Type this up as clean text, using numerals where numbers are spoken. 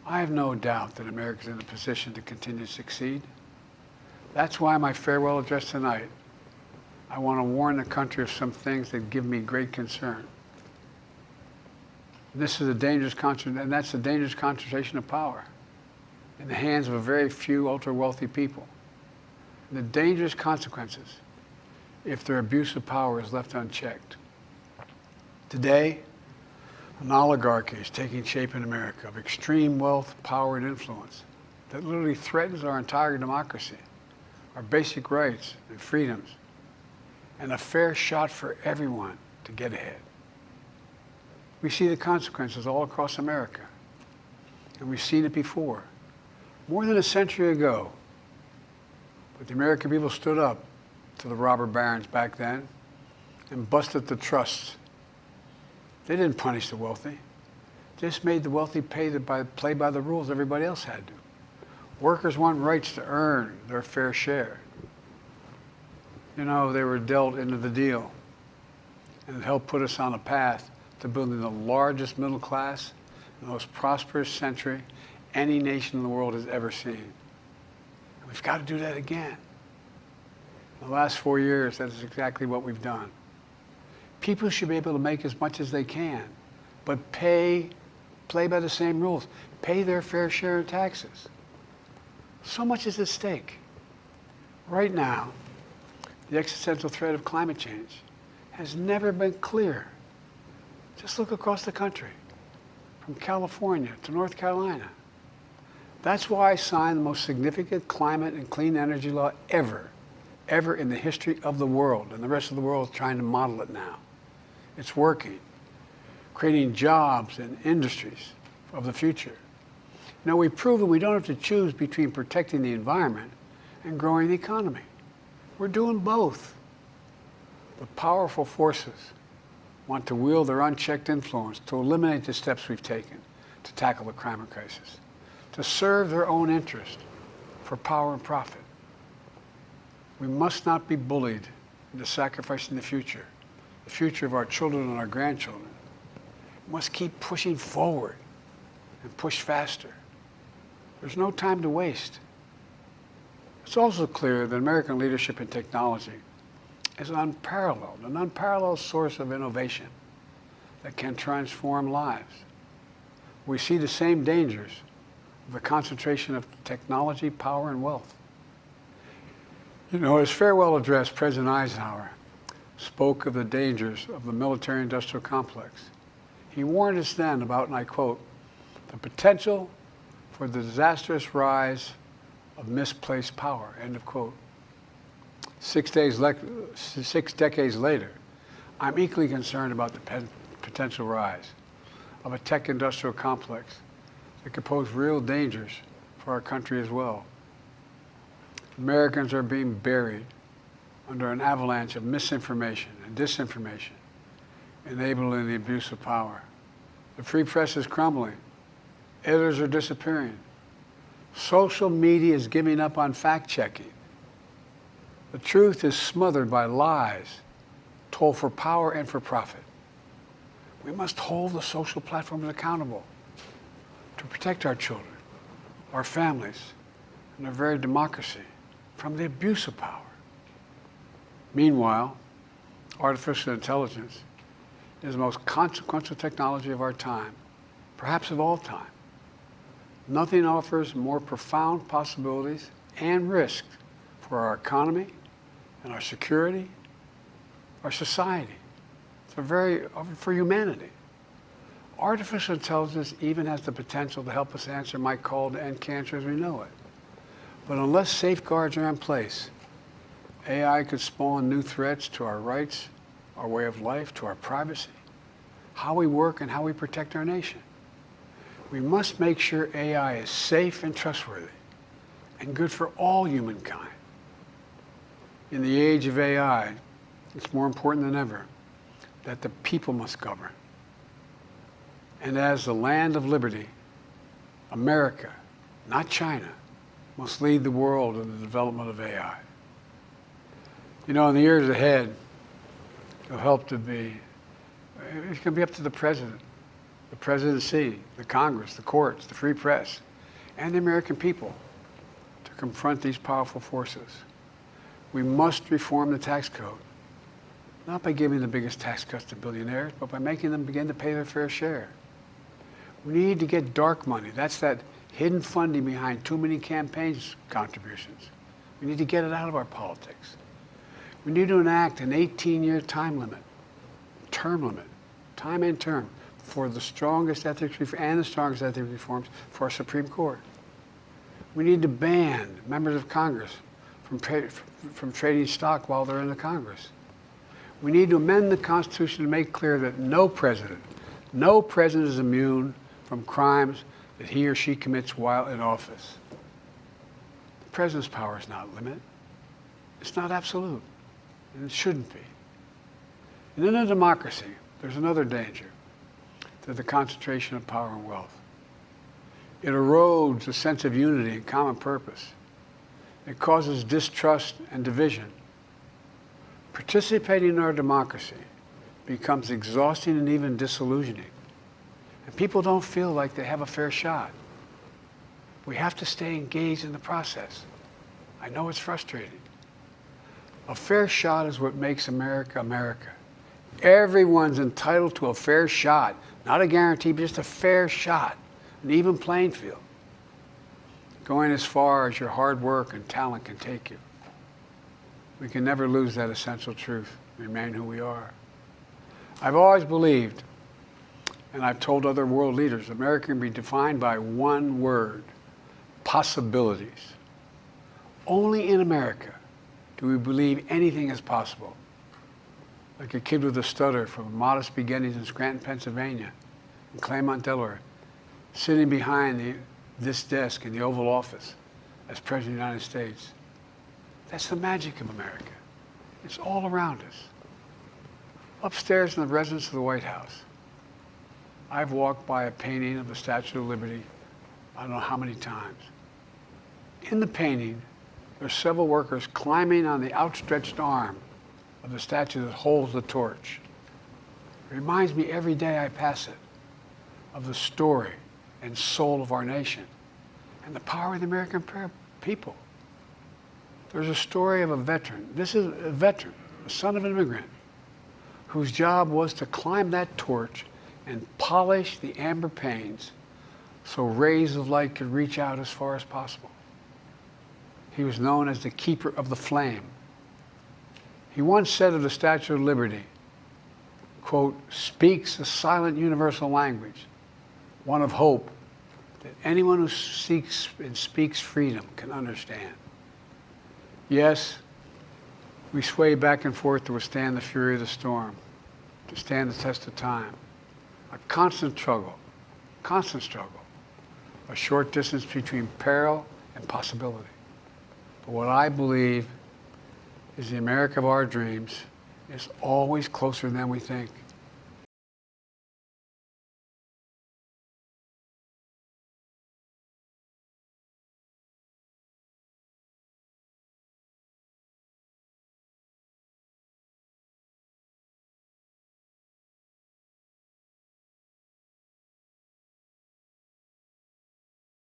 I have no doubt that America is in a position to continue to succeed. That's why my farewell address tonight, I want to warn the country of some things that give me great concern. This is a dangerous and that's a dangerous concentration of power in the hands of a very few ultra-wealthy people. And the dangerous consequences if their abuse of power is left unchecked. Today, an oligarchy is taking shape in America of extreme wealth, power, and influence that literally threatens our entire democracy, our basic rights and freedoms, and a fair shot for everyone to get ahead. We see the consequences all across America, and we've seen it before. More than a century ago, but the American people stood up to the robber barons back then and busted the trusts. They didn't punish the wealthy. They just made the wealthy play by the rules everybody else had to. Workers want rights to earn their fair share. You know, they were dealt into the deal, and it helped put us on a path to building the largest middle class, the most prosperous century any nation in the world has ever seen. And we've got to do that again. In the last 4 years, that is exactly what we've done. People should be able to make as much as they can, but play by the same rules. Pay their fair share of taxes. So much is at stake. Right now, the existential threat of climate change has never been clearer. Just look across the country, from California to North Carolina. That's why I signed the most significant climate and clean energy law ever in the history of the world, and the rest of the world is trying to model it now. It's working, creating jobs and industries of the future. Now, we've proven we don't have to choose between protecting the environment and growing the economy. We're doing both. But powerful forces want to wield their unchecked influence to eliminate the steps we've taken to tackle the climate crisis, to serve their own interest for power and profit. We must not be bullied into sacrificing the future of our children and our grandchildren. We must keep pushing forward and push faster. There's no time to waste. It's also clear that American leadership in technology is an unparalleled source of innovation that can transform lives. We see the same dangers of the concentration of technology, power, and wealth. You know, his farewell address, President Eisenhower spoke of the dangers of the military-industrial complex. He warned us then about, and I quote, the potential for the disastrous rise of misplaced power, end of quote. 6 decades later, I'm equally concerned about the potential rise of a tech-industrial complex that could pose real dangers for our country as well. Americans are being buried under an avalanche of misinformation and disinformation, enabling the abuse of power. The free press is crumbling. Editors are disappearing. Social media is giving up on fact-checking. The truth is smothered by lies told for power and for profit. We must hold the social platforms accountable to protect our children, our families, and our very democracy from the abuse of power. Meanwhile, artificial intelligence is the most consequential technology of our time, perhaps of all time. Nothing offers more profound possibilities and risks for our economy and our security, our society, for humanity. Artificial intelligence even has the potential to help us answer my call to end cancer as we know it. But unless safeguards are in place, AI could spawn new threats to our rights, our way of life, to our privacy, how we work, and how we protect our nation. We must make sure AI is safe and trustworthy and good for all humankind. In the age of AI, it's more important than ever that the people must govern. And as the land of liberty, America, not China, must lead the world in the development of AI. You know, in the years ahead, it's going to be up to the President the presidency, the Congress, the courts, the free press, and the American people to confront these powerful forces. We must reform the tax code, not by giving the biggest tax cuts to billionaires, but by making them begin to pay their fair share. We need to get dark money. That's that hidden funding behind too many campaigns contributions. We need to get it out of our politics. We need to enact an 18-year time limit, time and term, for the strongest ethics and the strongest ethics reforms for our Supreme Court. We need to ban members of Congress from trading stock while they're in the Congress. We need to amend the Constitution to make clear that no president is immune from crimes that he or she commits while in office. The president's power is not limited. It's not absolute, and it shouldn't be. And in a democracy, there's another danger to the concentration of power and wealth. It erodes a sense of unity and common purpose. It causes distrust and division. Participating in our democracy becomes exhausting and even disillusioning. And people don't feel like they have a fair shot. We have to stay engaged in the process. I know it's frustrating. A fair shot is what makes America, America. Everyone's entitled to a fair shot. Not a guarantee, but just a fair shot. An even playing field. Going as far as your hard work and talent can take you. We can never lose that essential truth, remain who we are. I've always believed, and I've told other world leaders, America can be defined by one word: possibilities. Only in America do we believe anything is possible. Like a kid with a stutter from modest beginnings in Scranton, Pennsylvania, and Claremont, Delaware, sitting behind this desk in the Oval Office as President of the United States. That's the magic of America. It's all around us. Upstairs in the residence of the White House, I've walked by a painting of the Statue of Liberty I don't know how many times. In the painting, there's several workers climbing on the outstretched arm of the statue that holds the torch. It reminds me every day I pass it of the story and soul of our nation and the power of the American people. There's a story of a veteran. This is a veteran, the son of an immigrant, whose job was to climb that torch and polish the amber panes so rays of light could reach out as far as possible. He was known as the keeper of the flame. He once said of the Statue of Liberty, quote, "speaks a silent universal language, one of hope that anyone who seeks and speaks freedom can understand." Yes, we sway back and forth to withstand the fury of the storm, to stand the test of time. A constant struggle, a short distance between peril and possibility. But what I believe is the America of our dreams is always closer than we think.